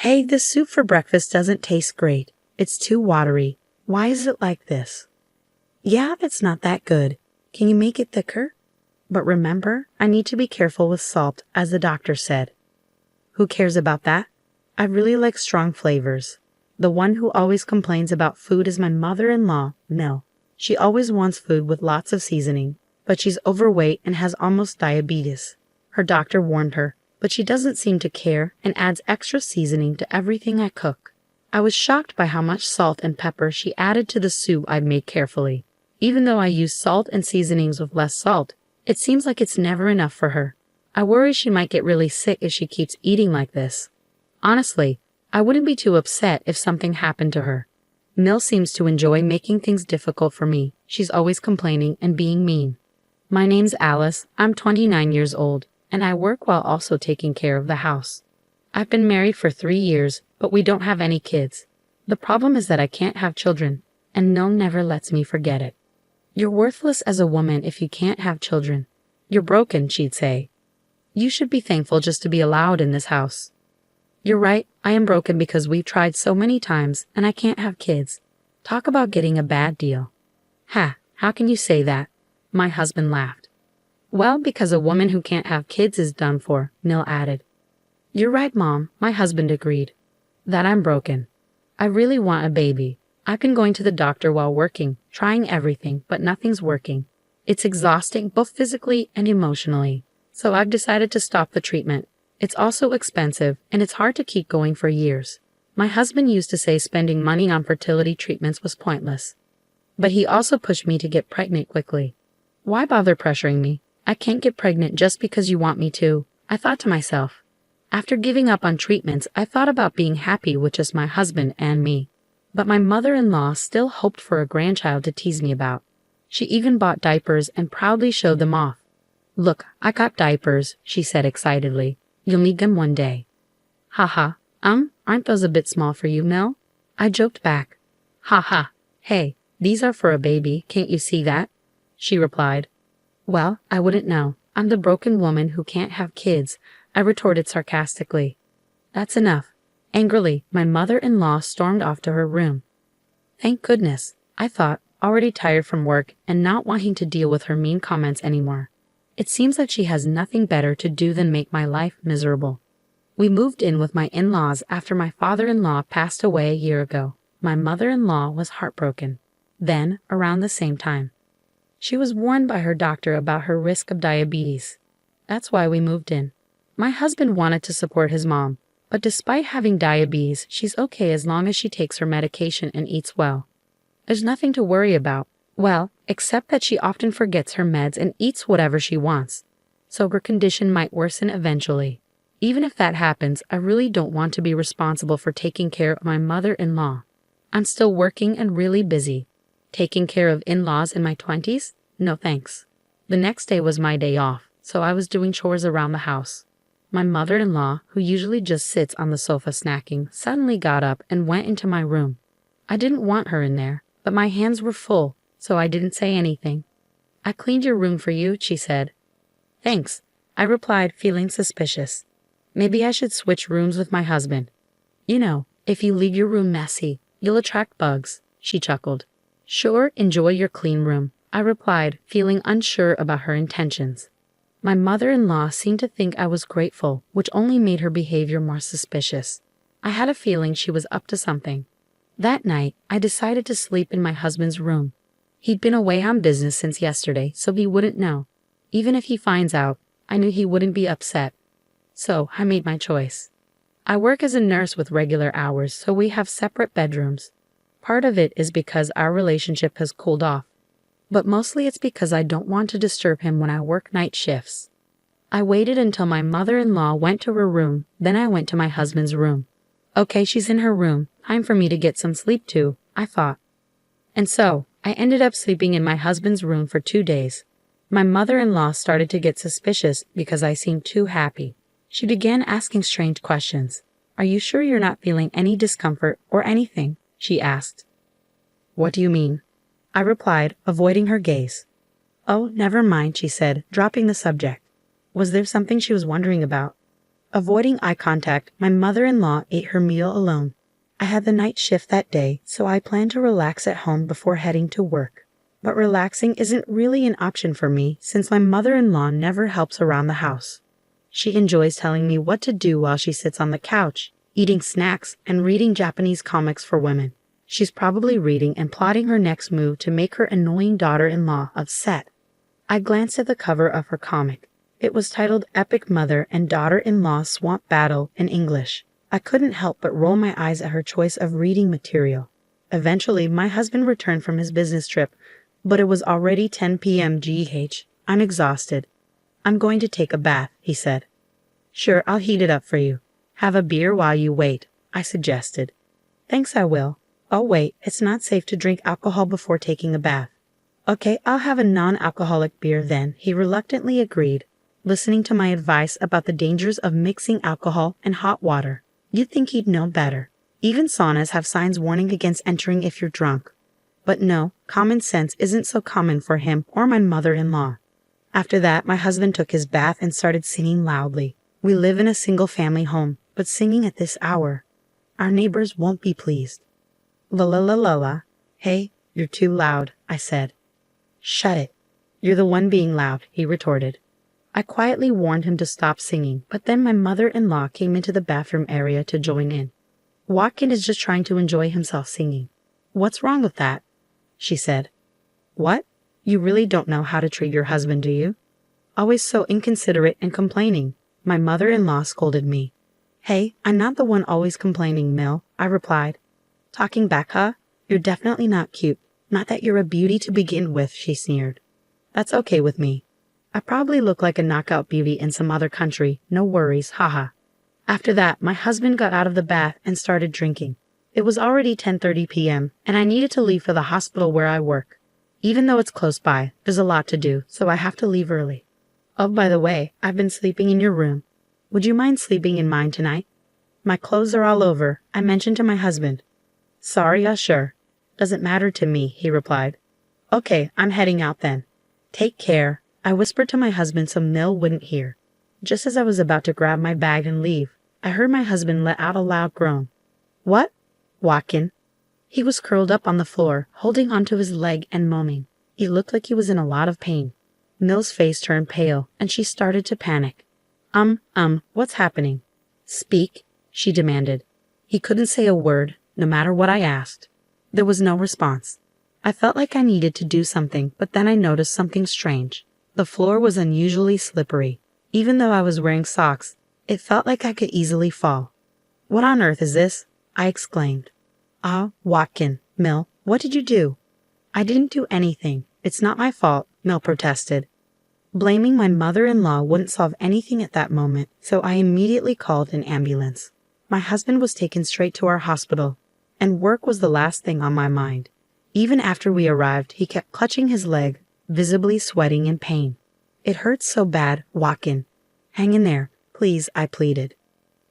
Hey, this soup for breakfast doesn't taste great. It's too watery. Why is it like this? Yeah, it's not that good. Can you make it thicker? But remember, I need to be careful with salt, as the doctor said. Who cares about that? I really like strong flavors. The one who always complains about food is my mother-in-law, Nell. She always wants food with lots of seasoning, but she's overweight and has almost diabetes. Her doctor warned her, but she doesn't seem to care and adds extra seasoning to everything I cook. I was shocked by how much salt and pepper she added to the soup I'd made carefully. Even though I use salt and seasonings with less salt, it seems like it's never enough for her. I worry she might get really sick if she keeps eating like this. Honestly, I wouldn't be too upset if something happened to her. Mill seems to enjoy making things difficult for me. She's always complaining and being mean. My name's Alice. I'm 29 years old, and I work while also taking care of the house. I've been married for 3 years, but we don't have any kids. The problem is that I can't have children, and Mill never lets me forget it. You're worthless as a woman if you can't have children. You're broken, she'd say. You should be thankful just to be allowed in this house. You're right, I am broken because we've tried so many times, and I can't have kids. Talk about getting a bad deal. Ha, how can you say that? My husband laughed. Well, because a woman who can't have kids is done for, Mill added. You're right, Mom, my husband agreed. That I'm broken. I really want a baby. I've been going to the doctor while working, trying everything, but nothing's working. It's exhausting both physically and emotionally. So I've decided to stop the treatment. It's also expensive, and it's hard to keep going for years. My husband used to say spending money on fertility treatments was pointless. But he also pushed me to get pregnant quickly. Why bother pressuring me? I can't get pregnant just because you want me to, I thought to myself. After giving up on treatments, I thought about being happy with just my husband and me. But my mother-in-law still hoped for a grandchild to tease me about. She even bought diapers and proudly showed them off. Look, I got diapers, she said excitedly. You'll need them one day. Ha, aren't those a bit small for you, Mill? I joked back. Ha. Hey, these are for a baby, can't you see that? She replied. Well, I wouldn't know. I'm the broken woman who can't have kids, I retorted sarcastically. That's enough. Angrily, my mother-in-law stormed off to her room. Thank goodness, I thought, already tired from work and not wanting to deal with her mean comments anymore. It seems like she has nothing better to do than make my life miserable. We moved in with my in-laws after my father-in-law passed away a year ago. My mother-in-law was heartbroken. Then, around the same time. She was warned by her doctor about her risk of diabetes. That's why we moved in. My husband wanted to support his mom, but despite having diabetes, she's okay as long as she takes her medication and eats well. There's nothing to worry about. Well, except that she often forgets her meds and eats whatever she wants. So her condition might worsen eventually. Even if that happens, I really don't want to be responsible for taking care of my mother-in-law. I'm still working and really busy. Taking care of in-laws in my 20s? No thanks. The next day was my day off, so I was doing chores around the house. My mother-in-law, who usually just sits on the sofa snacking, suddenly got up and went into my room. I didn't want her in there, but my hands were full, so I didn't say anything. I cleaned your room for you, she said. Thanks, I replied, feeling suspicious. Maybe I should switch rooms with my husband. You know, if you leave your room messy, you'll attract bugs, she chuckled. Sure, enjoy your clean room, I replied, feeling unsure about her intentions. My mother-in-law seemed to think I was grateful, which only made her behavior more suspicious. I had a feeling she was up to something. That night, I decided to sleep in my husband's room. He'd been away on business since yesterday, so he wouldn't know. Even if he finds out, I knew he wouldn't be upset. So I made my choice. I work as a nurse with regular hours, so we have separate bedrooms. Part of it is because our relationship has cooled off, but mostly it's because I don't want to disturb him when I work night shifts. I waited until my mother-in-law went to her room, then I went to my husband's room. Okay, she's in her room. Time for me to get some sleep too, I thought. And so, I ended up sleeping in my husband's room for 2 days. My mother-in-law started to get suspicious because I seemed too happy. She began asking strange questions. Are you sure you're not feeling any discomfort or anything? She asked. What do you mean? I replied, avoiding her gaze. Oh, never mind, she said, dropping the subject. Was there something she was wondering about? Avoiding eye contact, my mother-in-law ate her meal alone. I had the night shift that day, so I planned to relax at home before heading to work. But relaxing isn't really an option for me since my mother-in-law never helps around the house. She enjoys telling me what to do while she sits on the couch, eating snacks and reading Japanese comics for women. She's probably reading and plotting her next move to make her annoying daughter-in-law upset. I glanced at the cover of her comic. It was titled Epic Mother and Daughter-in-Law Swamp Battle in English. I couldn't help but roll my eyes at her choice of reading material. Eventually, my husband returned from his business trip, but it was already 10 p.m. GH. I'm exhausted. I'm going to take a bath, he said. Sure, I'll heat it up for you. Have a beer while you wait, I suggested. Thanks, I will. Oh wait, it's not safe to drink alcohol before taking a bath. Okay, I'll have a non-alcoholic beer then, he reluctantly agreed, listening to my advice about the dangers of mixing alcohol and hot water. You'd think he'd know better. Even saunas have signs warning against entering if you're drunk. But no, common sense isn't so common for him or my mother-in-law. After that, my husband took his bath and started singing loudly. We live in a single-family home, but singing at this hour. Our neighbors won't be pleased. La la la la la. Hey, you're too loud, I said. Shut it. You're the one being loud, he retorted. I quietly warned him to stop singing, but then my mother-in-law came into the bathroom area to join in. Watkin is just trying to enjoy himself singing. What's wrong with that? She said. What? You really don't know how to treat your husband, do you? Always so inconsiderate and complaining, my mother-in-law scolded me. Hey, I'm not the one always complaining, Mill, I replied. Talking back, huh? You're definitely not cute. Not that you're a beauty to begin with, she sneered. That's okay with me. I probably look like a knockout beauty in some other country, no worries, haha. After that, my husband got out of the bath and started drinking. It was already 10:30 p.m., and I needed to leave for the hospital where I work. Even though it's close by, there's a lot to do, so I have to leave early. Oh, by the way, I've been sleeping in your room. Would you mind sleeping in mine tonight? My clothes are all over, I mentioned to my husband. Sorry, sure. Doesn't matter to me, he replied. Okay, I'm heading out then. Take care. I whispered to my husband so Mill wouldn't hear. Just as I was about to grab my bag and leave, I heard my husband let out a loud groan. What? Watkin. He was curled up on the floor, holding onto his leg and moaning. He looked like he was in a lot of pain. Mill's face turned pale, and she started to panic. What's happening? Speak, she demanded. He couldn't say a word, no matter what I asked. There was no response. I felt like I needed to do something, but then I noticed something strange. The floor was unusually slippery. Even though I was wearing socks, it felt like I could easily fall. What on earth is this? I exclaimed. Watkin, Mill, what did you do? I didn't do anything. It's not my fault, Mill protested. Blaming my mother-in-law wouldn't solve anything at that moment, so I immediately called an ambulance. My husband was taken straight to our hospital, and work was the last thing on my mind. Even after we arrived, he kept clutching his leg, visibly sweating in pain. It hurts so bad, Watkin. Hang in there, please, I pleaded.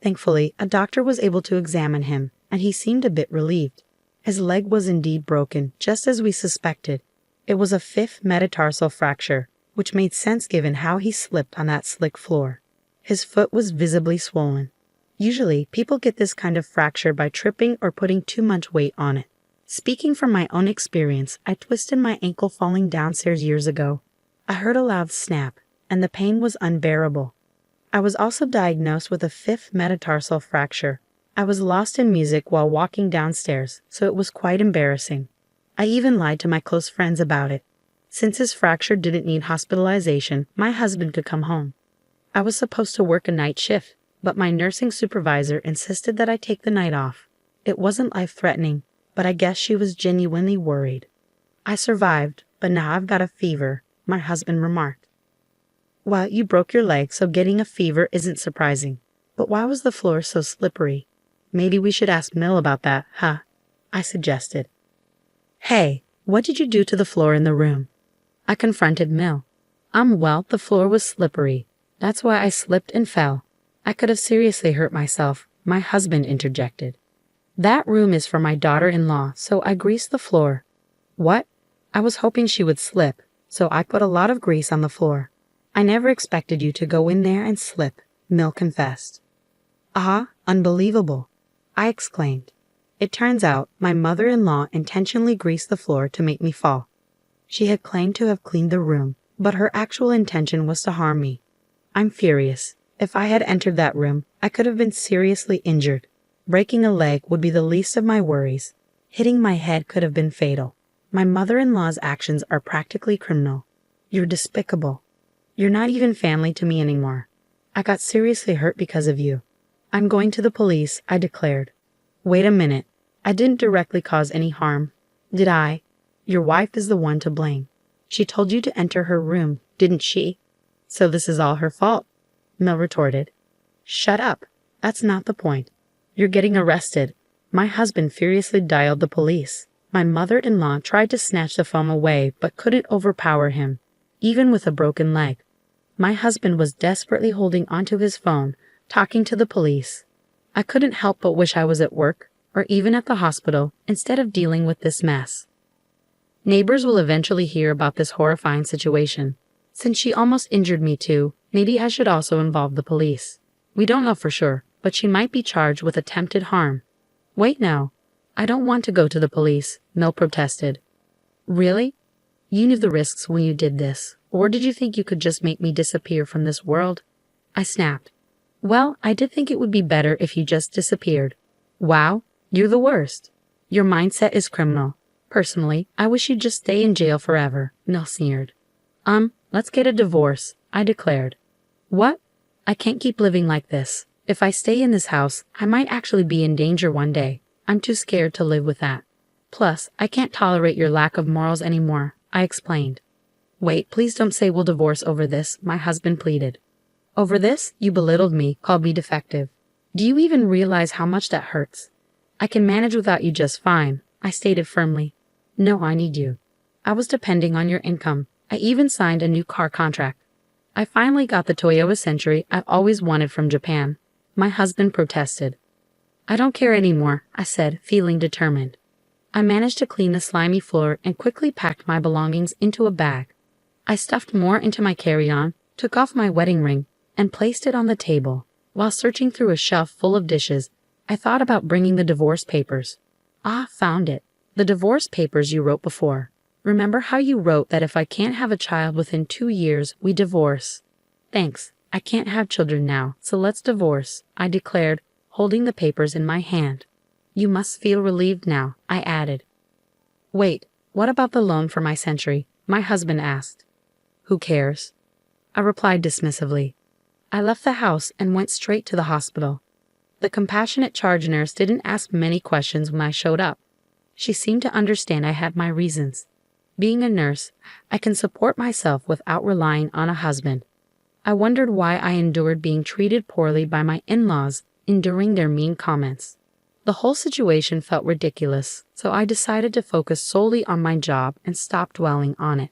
Thankfully, a doctor was able to examine him, and he seemed a bit relieved. His leg was indeed broken, just as we suspected. It was a 5th metatarsal fracture, which made sense given how he slipped on that slick floor. His foot was visibly swollen. Usually, people get this kind of fracture by tripping or putting too much weight on it. Speaking from my own experience, I twisted my ankle falling downstairs years ago. I heard a loud snap, and the pain was unbearable. I was also diagnosed with a 5th metatarsal fracture. I was lost in music while walking downstairs, so it was quite embarrassing. I even lied to my close friends about it. Since his fracture didn't need hospitalization, my husband could come home. I was supposed to work a night shift, but my nursing supervisor insisted that I take the night off. It wasn't life-threatening, but I guess she was genuinely worried. I survived, but now I've got a fever, my husband remarked. Well, you broke your leg, so getting a fever isn't surprising. But why was the floor so slippery? Maybe we should ask Mill about that, huh? I suggested. Hey, what did you do to the floor in the room? I confronted Mill. Well, the floor was slippery. That's why I slipped and fell. I could have seriously hurt myself, my husband interjected. That room is for my daughter-in-law, so I greased the floor. What? I was hoping she would slip, so I put a lot of grease on the floor. I never expected you to go in there and slip, Mill confessed. Ah, unbelievable, I exclaimed. It turns out my mother-in-law intentionally greased the floor to make me fall. She had claimed to have cleaned the room, but her actual intention was to harm me. I'm furious. If I had entered that room, I could have been seriously injured. Breaking a leg would be the least of my worries. Hitting my head could have been fatal. My mother-in-law's actions are practically criminal. You're despicable. You're not even family to me anymore. I got seriously hurt because of you. I'm going to the police, I declared. Wait a minute. I didn't directly cause any harm, did I? Your wife is the one to blame. She told you to enter her room, didn't she? So this is all her fault, Mel retorted. Shut up. That's not the point. You're getting arrested. My husband furiously dialed the police. My mother-in-law tried to snatch the phone away but couldn't overpower him, even with a broken leg. My husband was desperately holding onto his phone, talking to the police. I couldn't help but wish I was at work, or even at the hospital, instead of dealing with this mess. Neighbors will eventually hear about this horrifying situation. Since she almost injured me too, maybe I should also involve the police. We don't know for sure, but she might be charged with attempted harm. Wait now. I don't want to go to the police, Mel protested. Really? You knew the risks when you did this, or did you think you could just make me disappear from this world? I snapped. Well, I did think it would be better if you just disappeared. Wow, you're the worst. Your mindset is criminal. Personally, I wish you'd just stay in jail forever, Mel sneered. Let's get a divorce, I declared. What? I can't keep living like this. If I stay in this house, I might actually be in danger one day. I'm too scared to live with that. Plus, I can't tolerate your lack of morals anymore, I explained. Wait, please don't say we'll divorce over this, my husband pleaded. Over this, you belittled me, called me defective. Do you even realize how much that hurts? I can manage without you just fine, I stated firmly. No, I need you. I was depending on your income. I even signed a new car contract. I finally got the Toyota Century I've always wanted from Japan. My husband protested. I don't care anymore, I said, feeling determined. I managed to clean the slimy floor and quickly packed my belongings into a bag. I stuffed more into my carry-on, took off my wedding ring, and placed it on the table. While searching through a shelf full of dishes, I thought about bringing the divorce papers. Ah, found it. The divorce papers you wrote before. Remember how you wrote that if I can't have a child within 2 years, we divorce? Thanks. I can't have children now, so let's divorce, I declared, holding the papers in my hand. You must feel relieved now, I added. Wait, what about the loan for my Century? My husband asked. Who cares? I replied dismissively. I left the house and went straight to the hospital. The compassionate charge nurse didn't ask many questions when I showed up. She seemed to understand I had my reasons. Being a nurse, I can support myself without relying on a husband. I wondered why I endured being treated poorly by my in-laws, enduring their mean comments. The whole situation felt ridiculous, so I decided to focus solely on my job and stop dwelling on it.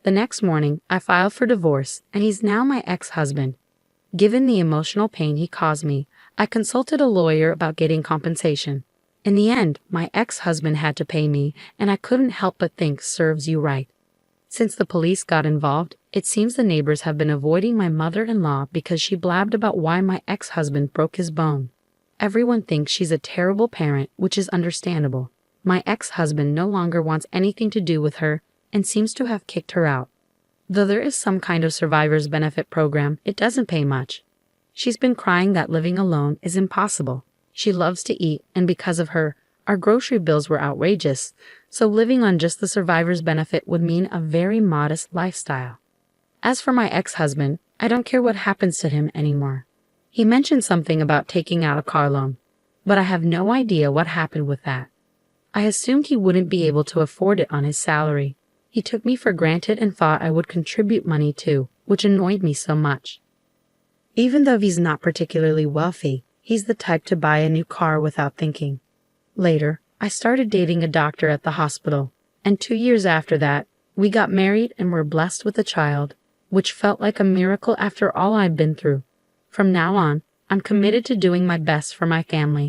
The next morning, I filed for divorce, and he's now my ex-husband. Given the emotional pain he caused me, I consulted a lawyer about getting compensation. In the end, my ex-husband had to pay me, and I couldn't help but think serves you right. Since the police got involved, it seems the neighbors have been avoiding my mother-in-law because she blabbed about why my ex-husband broke his bone. Everyone thinks she's a terrible parent, which is understandable. My ex-husband no longer wants anything to do with her and seems to have kicked her out. Though there is some kind of survivor's benefit program, it doesn't pay much. She's been crying that living alone is impossible. She loves to eat, and because of her, our grocery bills were outrageous, so living on just the survivor's benefit would mean a very modest lifestyle. As for my ex-husband, I don't care what happens to him anymore. He mentioned something about taking out a car loan, but I have no idea what happened with that. I assumed he wouldn't be able to afford it on his salary. He took me for granted and thought I would contribute money too, which annoyed me so much. Even though he's not particularly wealthy, he's the type to buy a new car without thinking. Later, I started dating a doctor at the hospital, and 2 years after that, we got married and were blessed with a child, which felt like a miracle after all I'd been through. From now on, I'm committed to doing my best for my family.